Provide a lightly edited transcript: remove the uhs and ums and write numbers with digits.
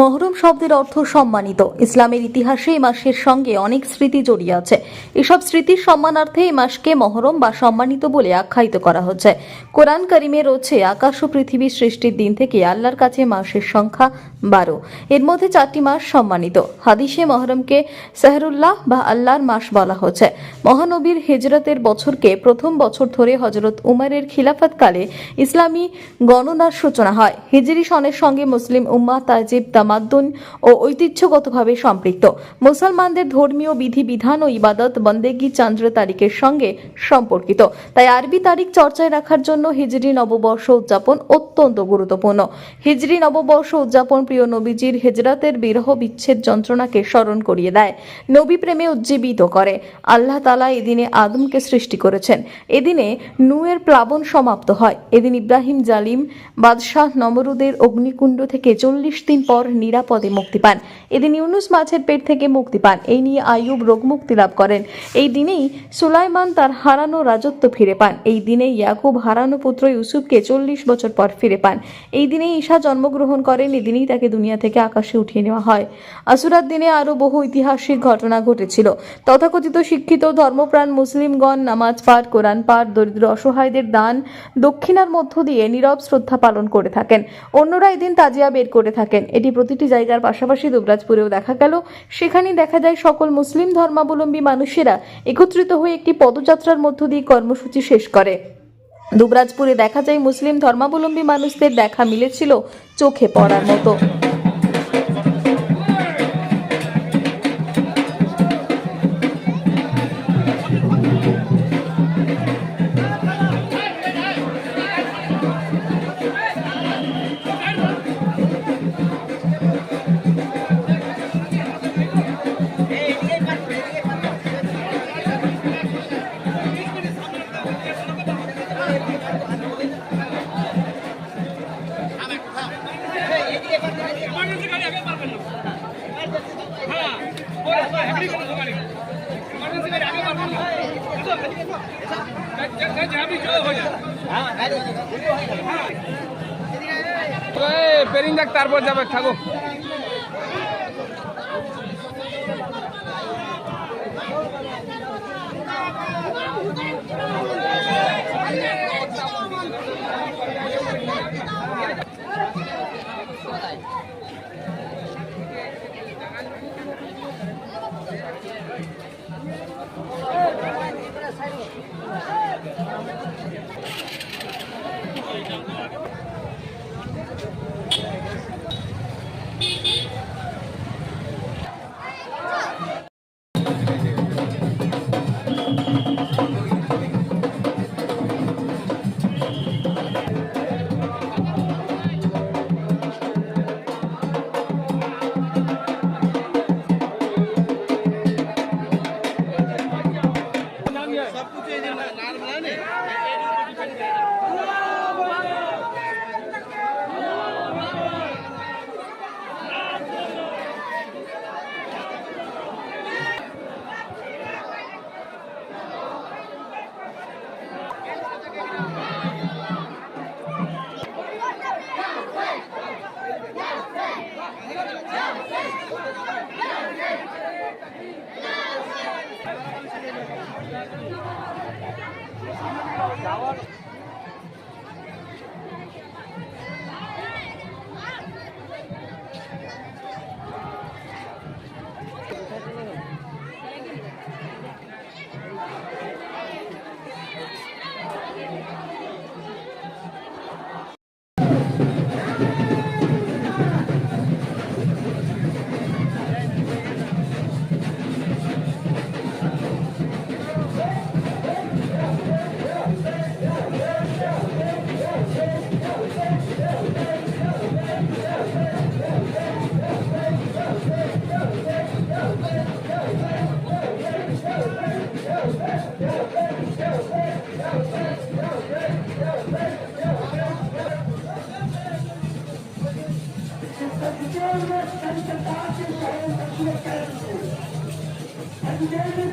মহরম শব্দের অর্থ সম্মানিত। ইসলামের ইতিহাসে এই মাসের সঙ্গে অনেক স্মৃতি জড়িয়ে আছে। এসব স্মৃতির সম্মানার্থে এই মাসকে মহরম বা সম্মানিত বলে আখ্যায়িত করা হচ্ছে। কোরআন কারিমে রয়েছে, আকাশ ও পৃথিবী সৃষ্টির দিন থেকে আল্লাহর কাছে মাসের সংখ্যা 12। এর মধ্যে 4টি মাস সম্মানিত। হাদিসে মহরমকে সেহরুল্লাহ বা আল্লাহর মাস বলা হচ্ছে। মহানবীর হিজরতের বছরকে প্রথম বছর ধরে হযরত উমরের খিলাফতকালে ইসলামী গণনার সূচনা হয়। হিজরি সনের সঙ্গে মুসলিম উম্মাহ তাজিব তামাদ্দুন ও ঐতিহ্যগতভাবে সম্পৃক্ত। মুসলমানদের ধর্মীয় বিধিবিধান ও ইবাদত বন্দেগী চন্দ্র তারিখের সঙ্গে সম্পর্কিত। তাই আরবি তারিখ চর্চায় রাখার জন্য হিজরি নববর্ষ উদযাপন অত্যন্ত গুরুত্বপূর্ণ। হিজরি নববর্ষ উদযাপন প্রিয় নবীজির হিজরতের বিরহ বিচ্ছেদ যন্ত্রণাকে স্মরণ করিয়ে দেয়, নবী প্রেমে উজ্জীবিত করে। আল্লাহ তাআলা এদিনে আদমকে সৃষ্টি করেছেন। এদিনে নূহের প্লাবন সমাপ্ত হয়। এদিন ইব্রাহিম জালিম বাদশাহ নমরুদের অগ্নিকুণ্ড থেকে 40 দিন পর নিরাপদে মুক্তি পান। এদিন ইউনুস মাছের পেট থেকে মুক্তি পান। এই নিয়ে আইয়ুব রোগ মুক্তি লাভ করেন। এই দিনেই সুলাইমান তার হারানো রাজত্ব ফিরে পান। এই দিনেই ইয়াকুব হারানো পুত্র ইউসুফকে 40 বছর পর ফিরে পান। এই দিনেই ঈসা জন্মগ্রহণ করেন। এই দিনেই তাকে দুনিয়া থেকে আকাশে উঠিয়ে নেওয়া হয়। আশুরার দিনে আরো বহু ঐতিহাসিক ঘটনা ঘটেছিল। তথাকথিত শিক্ষিত ধর্মপ্রাণ মুসলিমগণ নামাজ পাঠ, কোরআন পাঠ, দরিদ্র অসহায়দের দান দক্ষিণার মধ্য দিয়ে নীরব শ্রদ্ধা পালন করে থাকেন। অন্যরা এদিন তাজিয়া বের করে থাকেন। এটি প্রতিটি জায়গার পাশাপাশি দুবরাজপুরেও দেখা গেল। সেখানেই দেখা যায় সকল মুসলিম ধর্মাবলম্বী মানুষেরা একত্রিত হয়ে একটি পদযাত্রার মধ্য দিয়ে কর্মসূচি শেষ করে। দুবরাজপুরে দেখা যায় মুসলিম ধর্মাবলম্বী মানুষদের দেখা মিলেছিল চোখে পড়ার মতো। পেরিং দেখ, তারপর যাবে থাকো। And